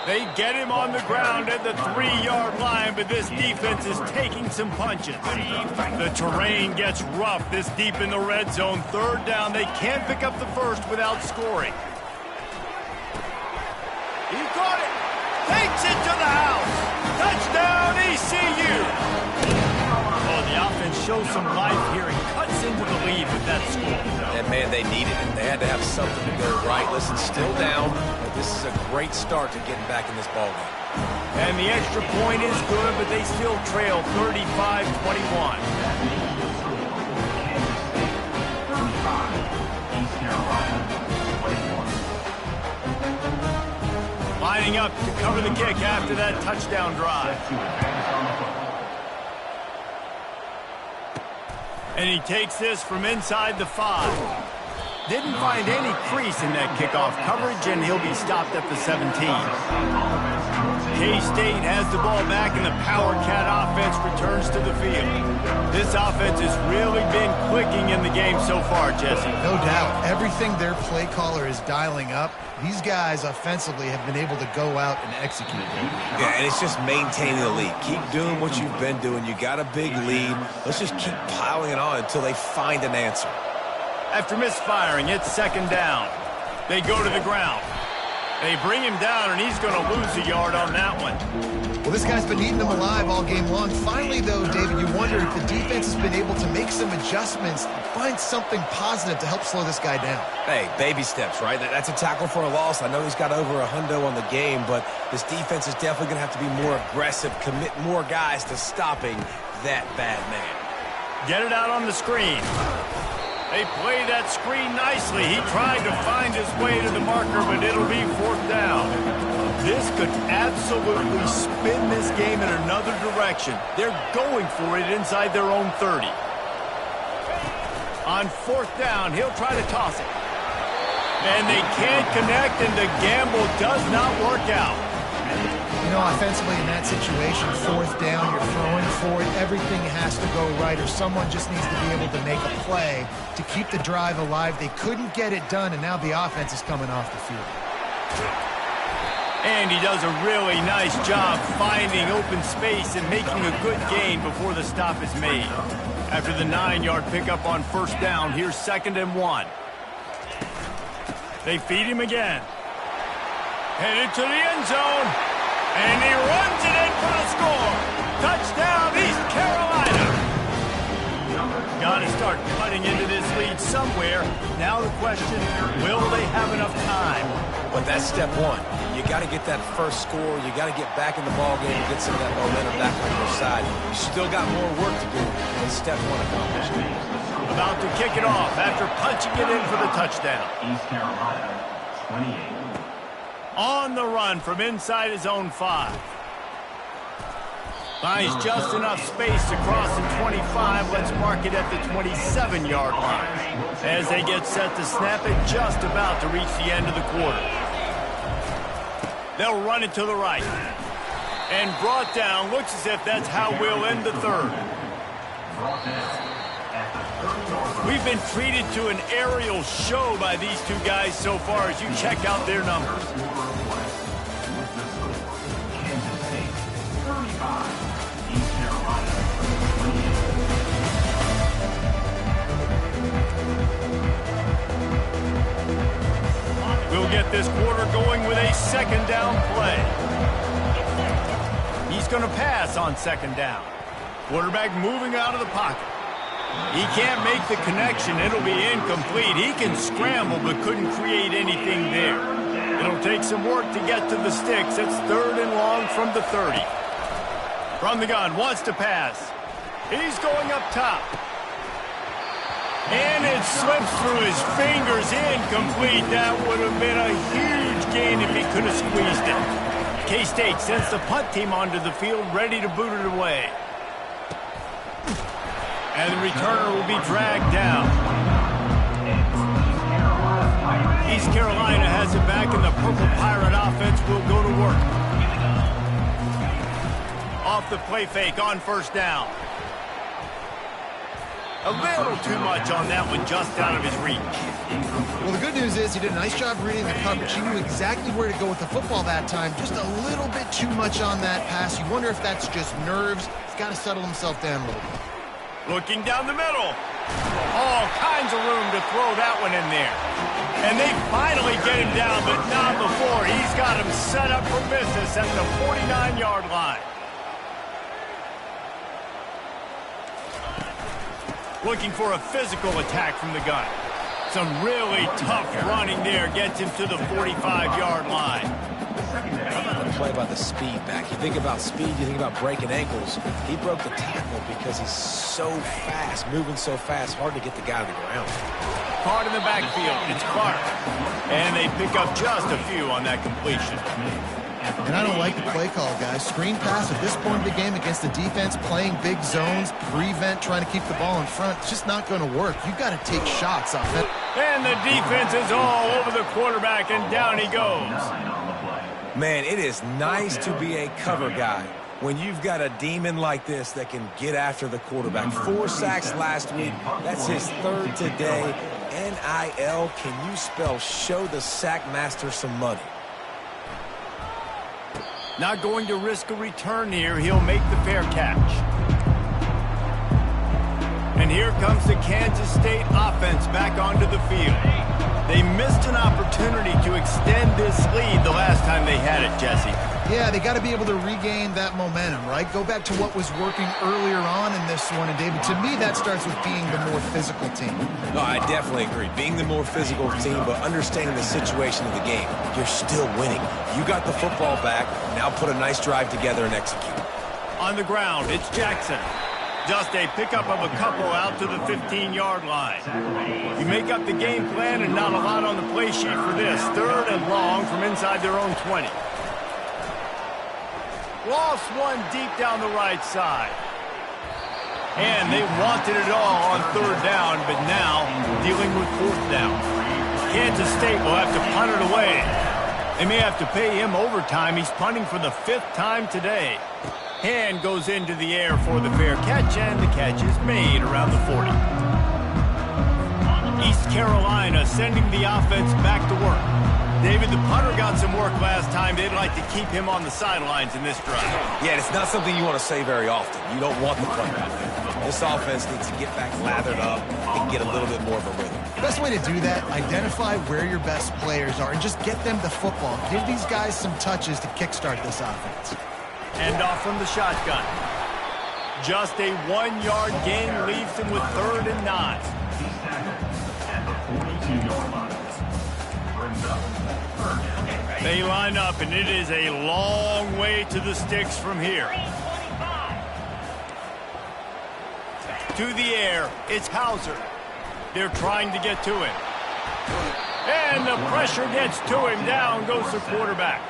S1: They get him on the ground at the 3-yard line, but this defense is taking some punches. The terrain gets rough this deep in the red zone. 3rd down, they can't pick up the first without scoring. He caught it. Takes it to the house. Touchdown, ECU. Oh, the offense shows some life here and cuts into the lead with that score.
S2: And, man, they needed it. They had to have something to go right. Listen, still down, but this is a great start to getting back in this ballgame.
S1: And the extra point is good, but they still trail 35-21. Lining up to cover the kick after that touchdown drive. And he takes this from inside the 5. Didn't find any crease in that kickoff coverage, and he'll be stopped at the 17. K-State has the ball back, and the Power Cat offense returns to the field. This offense has really been clicking in the game so far, Jesse.
S3: No doubt. Everything their play caller is dialing up, these guys offensively have been able to go out and execute.
S2: Yeah, and it's just maintaining the lead. Keep doing what you've been doing. You got a big lead. Let's just keep piling it on until they find an answer.
S1: After misfiring, it's second down. They go to the ground. They bring him down, and he's going to lose a yard on that one.
S3: Well, this guy's been eating them alive all game long. Finally, though, David, you wonder if the defense has been able to make some adjustments, find something positive to help slow this guy down.
S2: Hey, baby steps, right? That's a tackle for a loss. I know he's got over $100 on the game, but this defense is definitely going to have to be more aggressive, commit more guys to stopping that bad man.
S1: Get it out on the screen. They play that screen nicely. He tried to find his way to the marker, but it'll be fourth down. This could absolutely spin this game in another direction. They're going for it inside their own 30. On fourth down, he'll try to toss it. And they can't connect, and the gamble does not work out.
S3: You know, offensively in that situation, fourth down, you're throwing for it. Everything has to go right, or someone just needs to be able to make a play to keep the drive alive. They couldn't get it done, and now the offense is coming off the field.
S1: And he does a really nice job finding open space and making a good gain before the stop is made. After the 9-yard pickup on first down, here's 2nd and 1. They feed him again. Headed to the end zone. And he runs it in for the score. Touchdown, East Carolina. Got to start cutting into this lead somewhere. Now the question, will they have enough time?
S2: But that's step one. You got to get that first score. You got to get back in the ball game and get some of that momentum back on your side. You still got more work to do. And step one accomplished.
S1: About to kick it off after punching it in for the touchdown.
S5: East Carolina, 28.
S1: On the run from inside his own 5. Finds just enough space to cross in 25. Let's mark it at the 27-yard line. As they get set to snap it, just about to reach the end of the quarter. They'll run it to the right. And brought down. Looks as if that's how we'll end the third. We've been treated to an aerial show by these two guys so far as you check out their numbers.
S5: Kansas State, 35. East Carolina, 28.
S1: We'll get this quarter going with a second down play. He's going to pass on second down. Quarterback moving out of the pocket. He can't make the connection. It'll be incomplete. He can scramble but couldn't create anything there. It'll take some work to get to the sticks. It's 3rd and long from the 30. From the gun, wants to pass. He's going up top. And it slips through his fingers. Incomplete. That would have been a huge gain if he could have squeezed it. K-State sends the punt team onto the field, ready to boot it away. And the returner will be dragged down. East Carolina has it back, and the Purple Pirate offense will go to work. Off the play fake on first down. A little too much on that one, just out of his reach.
S3: Well, the good news is he did a nice job reading the coverage. He knew exactly where to go with the football that time. Just a little bit too much on that pass. You wonder if that's just nerves. He's got to settle himself down a little bit.
S1: Looking down the middle. All kinds of room to throw that one in there. And they finally get him down, but not before. He's got him set up for business at the 49-yard line. Looking for a physical attack from the gun. Some really tough running there gets him to the 45-yard line.
S2: Play about the speed back. You think about speed, you think about breaking ankles. He broke the tackle because he's so fast, moving so fast, hard to get the guy to the ground.
S1: Caught in the backfield, it's Clark. And they pick up just a few on that completion.
S3: And I don't like the play call, guys. Screen pass at this point of the game against the defense, playing big zones, prevent, trying to keep the ball in front. It's just not going to work. You've got to take shots off it.
S1: And the defense is all over the quarterback, and down he goes.
S2: Man, it is nice to be a cover guy when you've got a demon like this that can get after the quarterback. 4 sacks last week. That's his 3rd today. NIL, can you spell show the sack master some money?
S1: Not going to risk a return here. He'll make the fair catch. And here comes the Kansas State offense back onto the field. They missed an opportunity to extend this lead the last time they had it, Jesse.
S3: Yeah, they got to be able to regain that momentum, right? Go back to what was working earlier on in this one. And, David, to me, that starts with being the more physical team.
S2: No, I definitely agree. Being the more physical team, but understanding the situation of the game. You're still winning. You got the football back. Now put a nice drive together and execute.
S1: On the ground, it's Jackson. Just a pickup of a couple out to the 15-yard line. You make up the game plan and not a lot on the play sheet for this. 3rd and long from inside their own 20. Lost one deep down the right side. And they wanted it all on 3rd down, but now dealing with 4th down. Kansas State will have to punt it away. They may have to pay him overtime. He's punting for the 5th time today. Hand goes into the air for the fair catch, and the catch is made around the 40. East Carolina sending the offense back to work. David, the punter got some work last time. They'd like to keep him on the sidelines in this drive.
S2: Yeah, it's not something you want to say very often. You don't want the punter out there. This offense needs to get back lathered up and get a little bit more of a rhythm.
S3: The best way to do that, identify where your best players are and just get them the football. Give these guys some touches to kickstart this offense.
S1: And off from the shotgun. Just a 1-yard gain leaves him with 3rd and 9. They line up, and it is a long way to the sticks from here. To the air, it's Hauser. They're trying to get to him. And the pressure gets to him. Down goes the quarterback.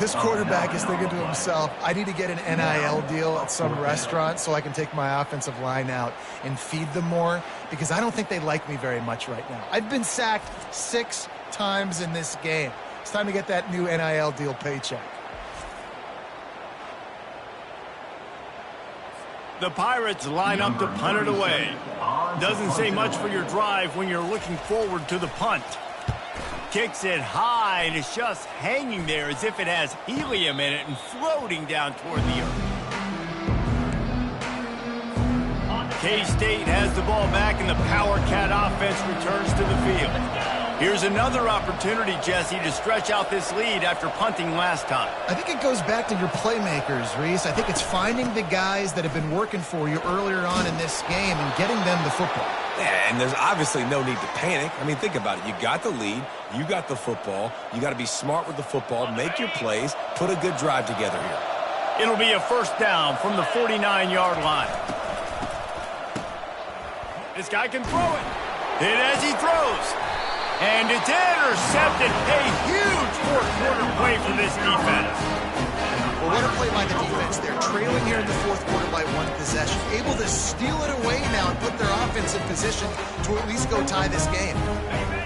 S3: This quarterback is thinking to himself, I need to get an NIL deal at some restaurant so I can take my offensive line out and feed them more, because I don't think they like me very much right now. I've been sacked 6 times in this game. It's time to get that new NIL deal paycheck.
S1: The Pirates line up to punt it away. Doesn't say much for your drive when you're looking forward to the punt. Kicks it high, and it's just hanging there as if it has helium in it and floating down toward the earth. K-State has the ball back, and the Power Cat offense returns to the field. Here's another opportunity, Jesse, to stretch out this lead after punting last time.
S3: I think it goes back to your playmakers, Reese. I think it's finding the guys that have been working for you earlier on in this game and getting them the football.
S2: Yeah, and there's obviously no need to panic. I mean, think about it. You got the lead. You got the football. You got to be smart with the football, make your plays, put a good drive together here.
S1: It'll be a 1st down from the 49-yard line. This guy can throw it. Hit as he throws. And it's intercepted. A huge 4th-quarter play for this defense.
S3: Well, what a play by the defense. They're trailing here in the 4th quarter by 1 possession. Able to steal it away now and put their offense in position to at least go tie this game.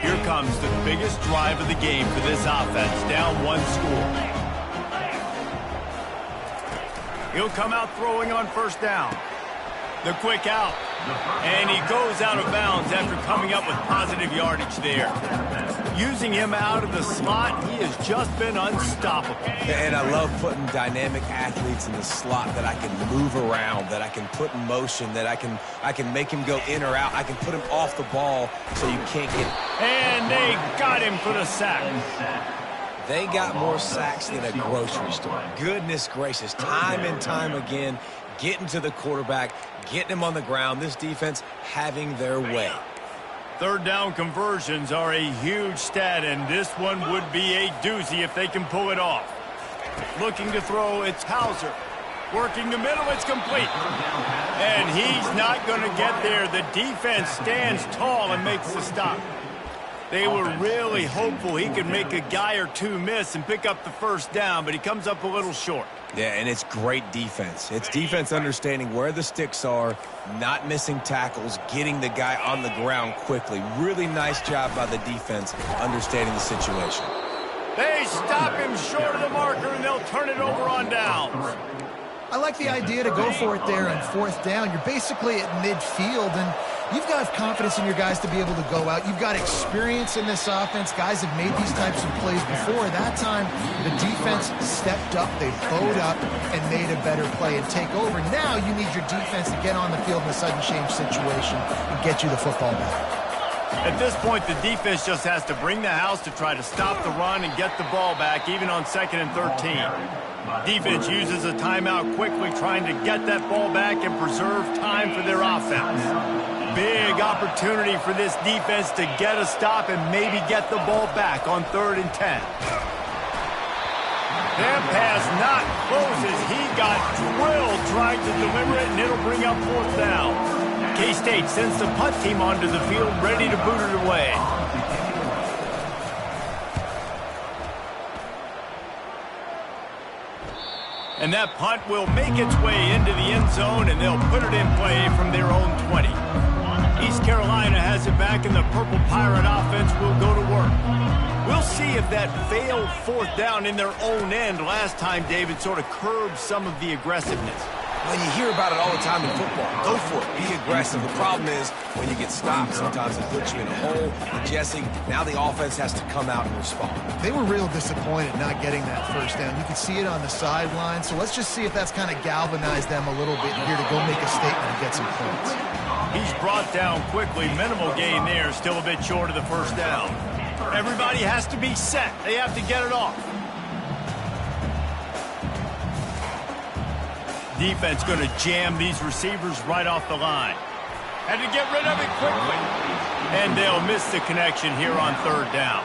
S1: Here comes the biggest drive of the game for this offense, down 1 score. He'll come out throwing on 1st down. The quick out. And he goes out of bounds after coming up with positive yardage there. Using him out of the slot, he has just been unstoppable.
S2: And I love putting dynamic athletes in the slot that I can move around, that I can put in motion, that I can make him go in or out. I can put him off the ball so you can't get it.
S1: And they got him for the sack.
S2: They got more sacks than a grocery store. Goodness gracious, time and time again, getting to the quarterback, getting him on the ground. This defense having their way.
S1: 3rd down conversions are a huge stat, and this one would be a doozy if they can pull it off. Looking to throw, it's Hauser. Working the middle, it's complete. And he's not going to get there. The defense stands tall and makes the stop. They were really hopeful he could make a guy or two miss and pick up the first down, but he comes up a little short.
S2: Yeah, and it's great defense. It's defense understanding where the sticks are, not missing tackles, getting the guy on the ground quickly. Really nice job by the defense understanding the situation.
S1: They stop him short of the marker, and they'll turn it over on downs.
S3: I like the idea to go for it there on fourth down. You're basically at midfield, and you've got confidence in your guys to be able to go out. You've got experience in this offense. Guys have made these types of plays before. That time, the defense stepped up. They bowed up and made a better play and take over. Now you need your defense to get on the field in a sudden change situation and get you the football back.
S1: At this point, the defense just has to bring the house to try to stop the run and get the ball back, even on 2nd and 13. Defense uses a timeout quickly, trying to get that ball back and preserve time for their offense. Big opportunity for this defense to get a stop and maybe get the ball back on 3rd and 10. That pass not close as he got drilled trying to deliver it, and it'll bring up 4th down. K-State sends the punt team onto the field, ready to boot it away. And that punt will make its way into the end zone, and they'll put it in play from their own 20. East Carolina has it back, and the Purple Pirate offense will go to work. We'll see if that failed 4th down in their own end last time, David, sort of curbed some of the aggressiveness.
S2: Well, you hear about it all the time in football. Go for it. Be aggressive. The problem is when you get stopped, sometimes it puts you in a hole. And Jesse, now the offense has to come out and respond.
S3: They were real disappointed not getting that first down. You could see it on the sideline. So let's just see if that's kind of galvanized them a little bit here to go make a statement and get some points.
S1: He's brought down quickly. Minimal gain there. Still a bit short of the first down. Everybody has to be set. They have to get it off. Defense going to jam these receivers right off the line. Had to get rid of it quickly. And they'll miss the connection here on 3rd down.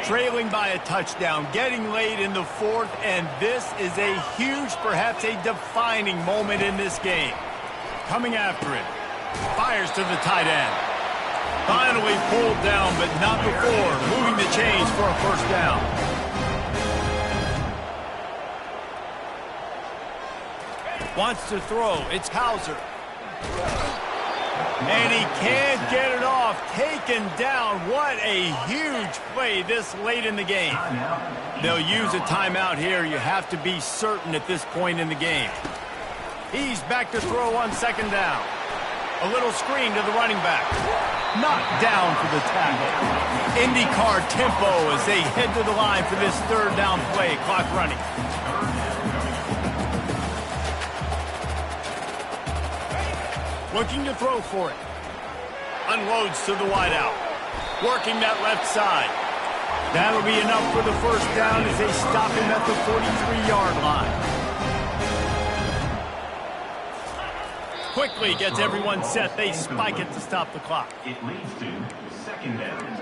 S1: Trailing by a touchdown, getting late in the 4th, and this is a huge, perhaps a defining moment in this game. Coming after it. Fires to the tight end. Finally pulled down, but not before moving the chains for a first down. Wants to throw. It's Hauser. And he can't get it off. Taken down. What a huge play this late in the game. They'll use a timeout here. You have to be certain at this point in the game. He's back to throw on 2nd down. A little screen to the running back. Knocked down for the tackle. IndyCar tempo as they head to the line for this 3rd down play. Clock running. Looking to throw for it. Unloads to the wideout. Working that left side. That'll be enough for the first down as they stop him at the 43-yard line. Quickly gets everyone set. They spike it to stop the clock.
S5: It leads to 2nd down.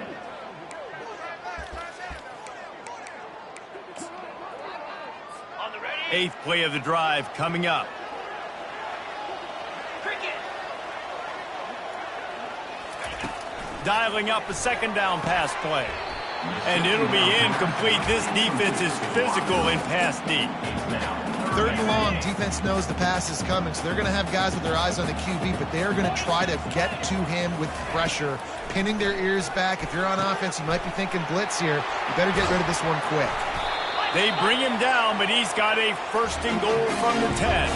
S1: Eighth play of the drive coming up. Dialing up a 2nd down pass play. And it'll be incomplete. This defense is physical in pass deep.
S3: 3rd and long, defense knows the pass is coming, so they're going to have guys with their eyes on the QB, but they're going to try to get to him with pressure, pinning their ears back. If you're on offense, you might be thinking blitz here. You better get rid of this one quick.
S1: They bring him down, but he's got a 1st and goal from the 10.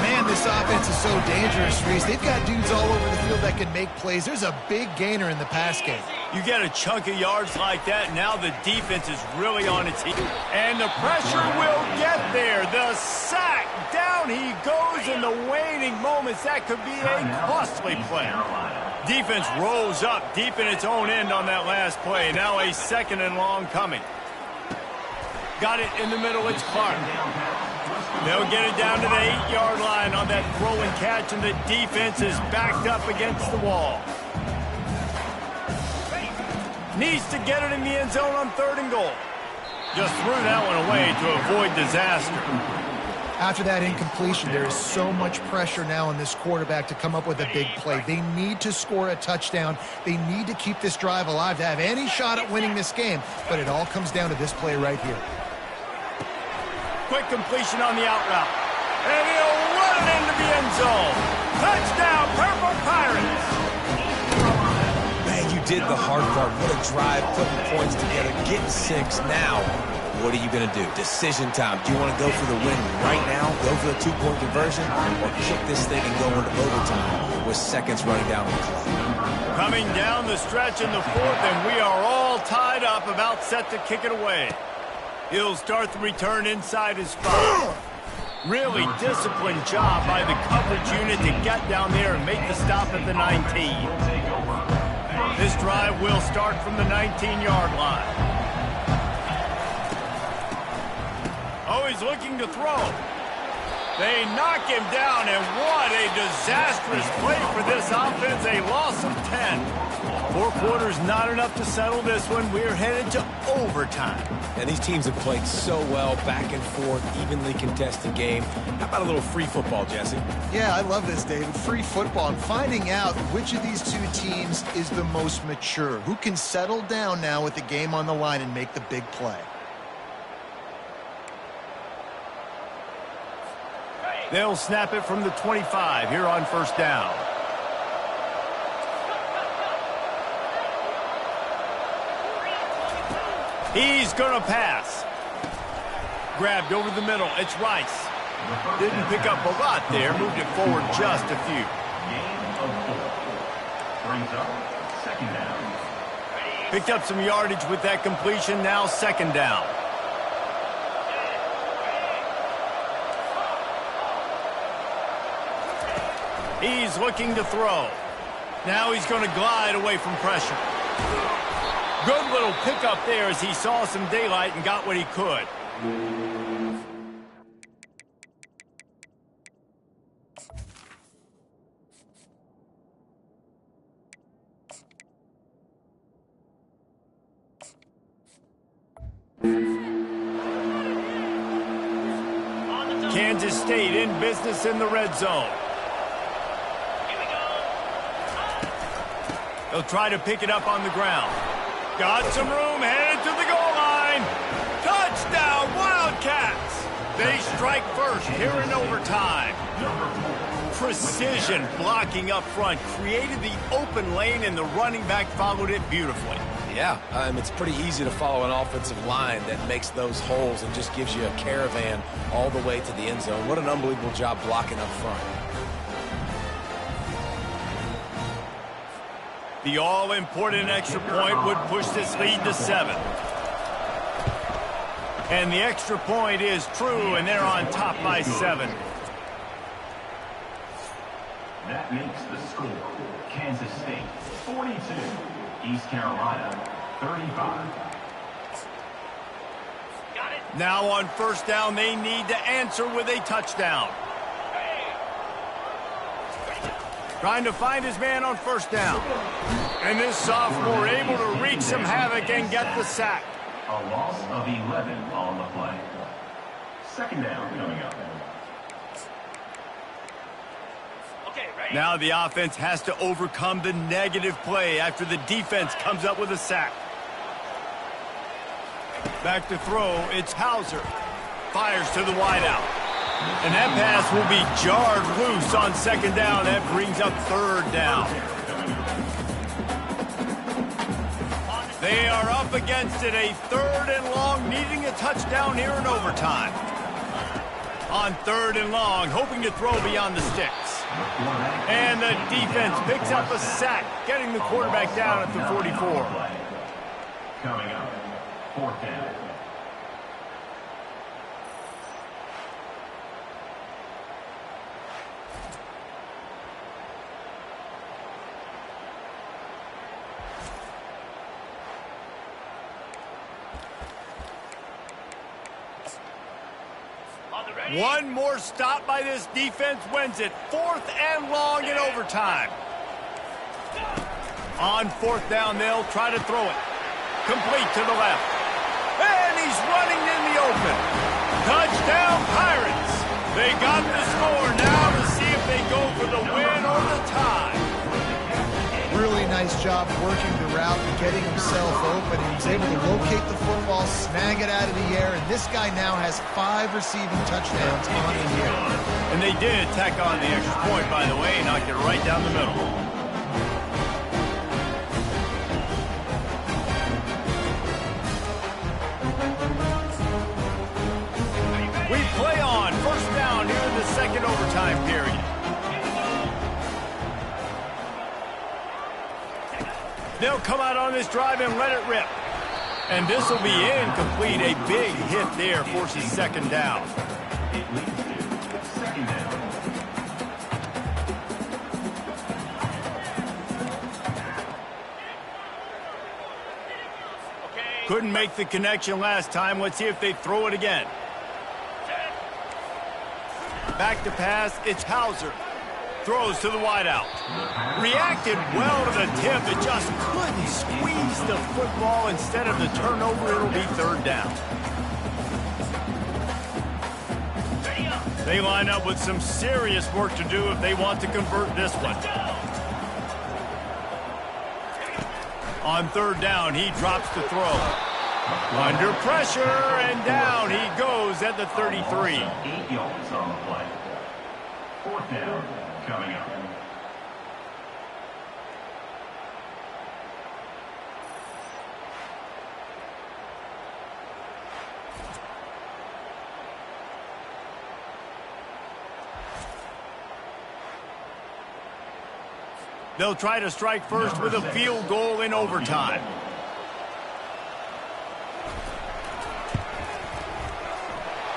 S3: Man, this offense is so dangerous, Reese. They've got dudes all over the field that can make plays. There's a big gainer in the pass game.
S1: You get a chunk of yards like that, now the defense is really on its heels. And the pressure will get there. The sack, down he goes in the waning moments. That could be a costly play. Defense rolls up deep in its own end on that last play. Now a 2nd and long coming. Got it in the middle, it's Clark. They'll get it down to the 8-yard line on that throw and catch, and the defense is backed up against the wall. Needs to get it in the end zone on 3rd and goal. Just threw that one away to avoid disaster.
S3: After that incompletion, there is so much pressure now on this quarterback to come up with a big play. They need to score a touchdown. They need to keep this drive alive to have any shot at winning this game. But it all comes down to this play right here.
S1: Quick completion on the out route. And he'll run it into the end zone. Touchdown, Purple Pirates!
S2: Man, you did the hard part. What a drive, putting points together, getting 6 now. What are you going to do? Decision time. Do you want to go for the win right now, go for the 2-point conversion, or kick this thing and go into overtime with seconds running down the clock?
S1: Coming down the stretch in the 4th, and we are all tied up, about set to kick it away. He'll start the return inside his 5. Really disciplined job by the coverage unit to get down there and make the stop at the 19. This drive will start from the 19-yard line. Oh, he's looking to throw. They knock him down, and what a disastrous play for this offense. A loss of 10. 4 quarters, not enough to settle this one. We're headed to overtime.
S2: And these teams have played so well, back and forth, evenly contested game. How about a little free football, Jesse?
S3: Yeah, I love this, David. Free football. And finding out which of these 2 teams is the most mature. Who can settle down now with the game on the line and make the big play.
S1: They'll snap it from the 25 here on first down. He's going to pass. Grabbed over the middle. It's Rice. Didn't pick up a lot there. Moved it forward just a few.
S5: Gain of 4. Brings up 2nd down.
S1: Picked up some yardage with that completion. Now 2nd down. He's looking to throw. Now he's going to glide away from pressure. Good little pickup there as he saw some daylight and got what he could. Kansas State in business in the red zone. They'll try to pick it up on the ground. Got some room, headed to the goal line. Touchdown, Wildcats! They strike first here in overtime. Precision blocking up front, created the open lane, and the running back followed it beautifully.
S2: Yeah, it's pretty easy to follow an offensive line that makes those holes and just gives you a caravan all the way to the end zone. What an unbelievable job blocking up front.
S1: The all-important extra point would push this lead to 7. And the extra point is true, and they're on top by 7.
S5: That makes the score. Kansas State 42, East Carolina 35.
S1: Now on first down, they need to answer with a touchdown. Trying to find his man on first down. And this sophomore able to wreak some havoc and get the sack.
S5: A loss of 11 on the play. 2nd down coming up.
S1: Now the offense has to overcome the negative play after the defense comes up with a sack. Back to throw, it's Hauser. Fires to the wideout. And that pass will be jarred loose on 2nd down. That brings up 3rd down. They are up against it, a 3rd and long, needing a touchdown here in overtime. On 3rd and long, hoping to throw beyond the sticks. And the defense picks up a sack, getting the quarterback down at the 44.
S5: Coming up, 4th down.
S1: One more stop by this defense wins it. 4th and long in overtime. On 4th down, they'll try to throw it. Complete to the left. And he's running in the open. Touchdown, Pirates. They got the score now to see if they go for the win or the tie.
S3: Really nice job working the route and getting himself open. He was able to locate the football, snag it out of the air, and this guy now has 5 receiving touchdowns on the year.
S1: And they did tack on the extra point, by the way, knocked it right down the middle. We play on. First down here in the second overtime period. They'll come out on this drive and let it rip. And this will be incomplete. A big hit there forces second down.
S5: It leads to second down.
S1: Couldn't make the connection last time. Let's see if they throw it again. Back to pass, it's Hauser. Throws to the wideout. Reacted well to the tip, but just couldn't squeeze the football. Instead of the turnover, it'll be third down. They line up with some serious work to do if they want to convert this one. On third down, he drops to throw. Under pressure, and down he goes at the 33.
S5: 8 yards on the play. Fourth down coming up.
S1: They'll try to strike first with a field goal in overtime.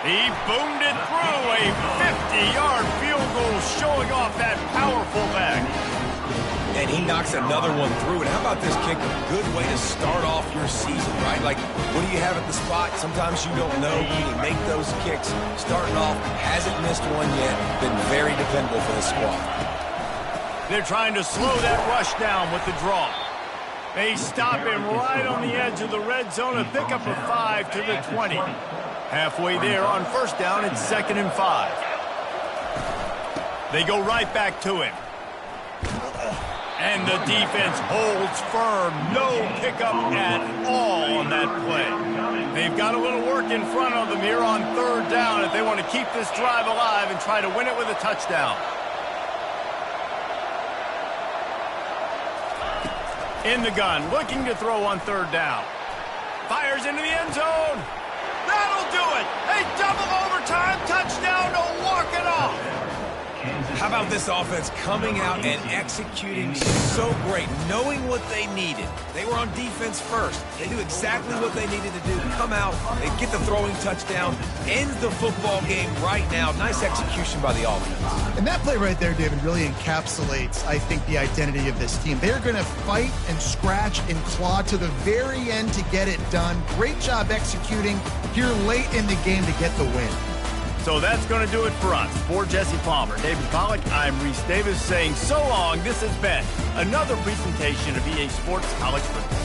S1: He boomed it through a 50-yard field goal, showing off that powerful back.
S2: And he knocks another one through. And how about this kick? A good way to start off your season, right? Like, what do you have at the spot? Sometimes you don't know. Can you make those kicks? Starting off, hasn't missed one yet. Been very dependable for the squad.
S1: They're trying to slow that rush down with the draw. They stop him right on the edge of the red zone and pick up a 5 to the 20. Halfway there on first down, it's 2nd and 5. They go right back to him. And the defense holds firm. No pickup at all on that play. They've got a little work in front of them here on third down if they want to keep this drive alive and try to win it with a touchdown. In the gun, looking to throw on third down. Fires into the end zone. That'll do it. A double overtime touchdown to walk it off.
S2: How about this offense coming out and executing so great, knowing what they needed? They were on defense first. They knew exactly what they needed to do. Come out, they get the throwing touchdown, ends the football game right now. Nice execution by the offense.
S3: And that play right there, David, really encapsulates, I think, the identity of this team. They're going to fight and scratch and claw to the very end to get it done. Great job executing here late in the game to get the win.
S1: So that's going to do it for us. For Jesse Palmer, David Pollack, I'm Reese Davis saying so long. This has been another presentation of EA Sports College Football.